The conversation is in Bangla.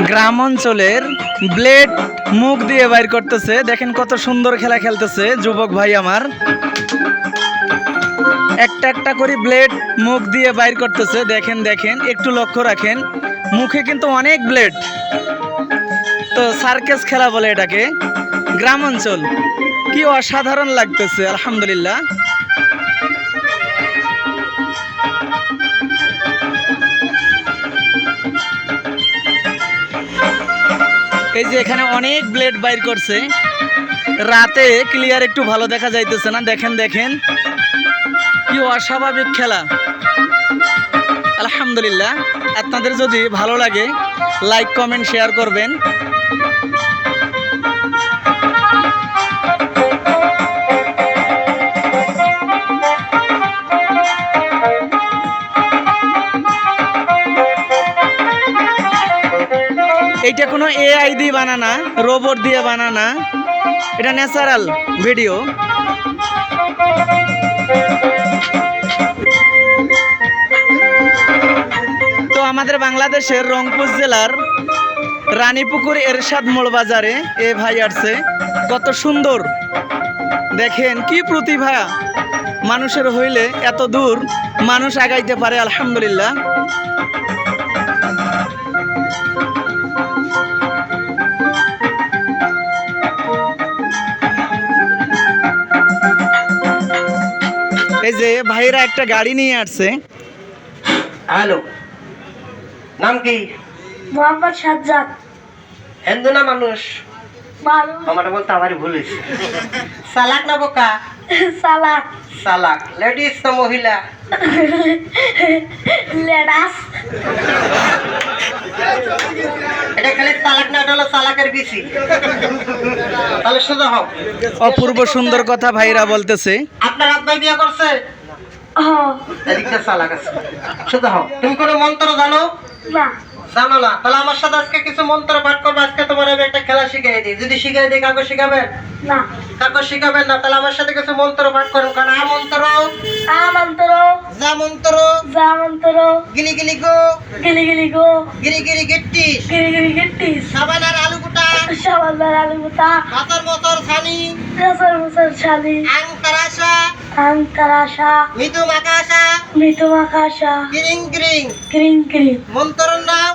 গ্রাম অঞ্চলের ব্লেড মুখ দিয়ে বাইর করতেছে। দেখেন কত সুন্দর খেলা খেলতেছে যুবক ভাই আমার। একটা একটা করে ব্লেড মুখ দিয়ে বাইর করতেছে। দেখেন দেখেন, একটু লক্ষ্য রাখেন, মুখে কিন্তু অনেক ব্লেড। তো সার্কাস খেলা বলে এটাকে। গ্রাম অঞ্চল, কি অসাধারণ লাগতেছে আলহামদুলিল্লাহ। এই যে এখানে অনেক ব্লেড বাইর করছে। রাতে ক্লিয়ার একটু ভালো দেখা যাইতেছে না। দেখেন দেখেন, কি অস্বাভাবিক খেলা আলহামদুলিল্লাহ। আপনাদের যদি ভালো লাগে লাইক কমেন্ট শেয়ার করবেন। এইটা কোনো এআই দিয়ে বানানা, রোবট দিয়ে বানানা, এটা ন্যাচারাল ভিডিও। তো আমাদের বাংলাদেশের রংপুর জেলার রানীপুকুর এরশাদ মোড় বাজারে এ ভাই আসছে। কত সুন্দর দেখেন, কি প্রতিভা মানুষের হইলে এত দূর মানুষ আগাইতে পারে আলহামদুলিল্লাহ। এই যে ভাইরা একটা গাড়ি নিয়ে আসছে। হ্যালো, নাম কি? মোহাম্মদ সাজ্জাদ। হিন্দু না মানুষ? মানুষ। আমার বলতে আমারই ভুল হয়েছে। সালাক না বোকা? সালাক। সালাক। লেডিস না মহিলা? লেডাস। এটা খালি সালাক না, এটা হলো সালাকের বিসি। তাহলে সোজা হও। অপূর্ব সুন্দর কথা ভাইরা বলতেছে। আপনার আব্বাই বিয়ে করছে? হ্যাঁ। এদিকটা সালাক আছে। সোজা হও। তুমি কোনো মন্ত্র জানো? না। জানো না? তাহলে আমার সাথে আজকে কিছু মন্ত্র পাঠ করবো। আজকে তোমার আমি একটা খেলা শিখিয়ে দিই। যদি শিখিয়ে দিই, কাগজ শিখাবেন? না। কাগজ শিখাবেন না? তাহলে আমার সাথে কিছু মন্ত্র পাঠ করুন। কারণ আমন্ত্র, আমন্ত্র, যা মন্ত্র, জামন্ত্র, গিলি গিলি গো, গিলি গিলি গো, গিরি গিরি গিট্টিস, গিরি গিরি গিট্টিস, সাবান আর আলু গুটা, সাবান্দার আলু গুতা, মাথার মতর ছানি, রসর মুসর ছালি, আংতারাশা, আংকারাশা, মৃদু মাকাশা, মৃত আকাশা, কিরিং কিরিং। ক্রিং ক্রিং। মন্ত্রর নাম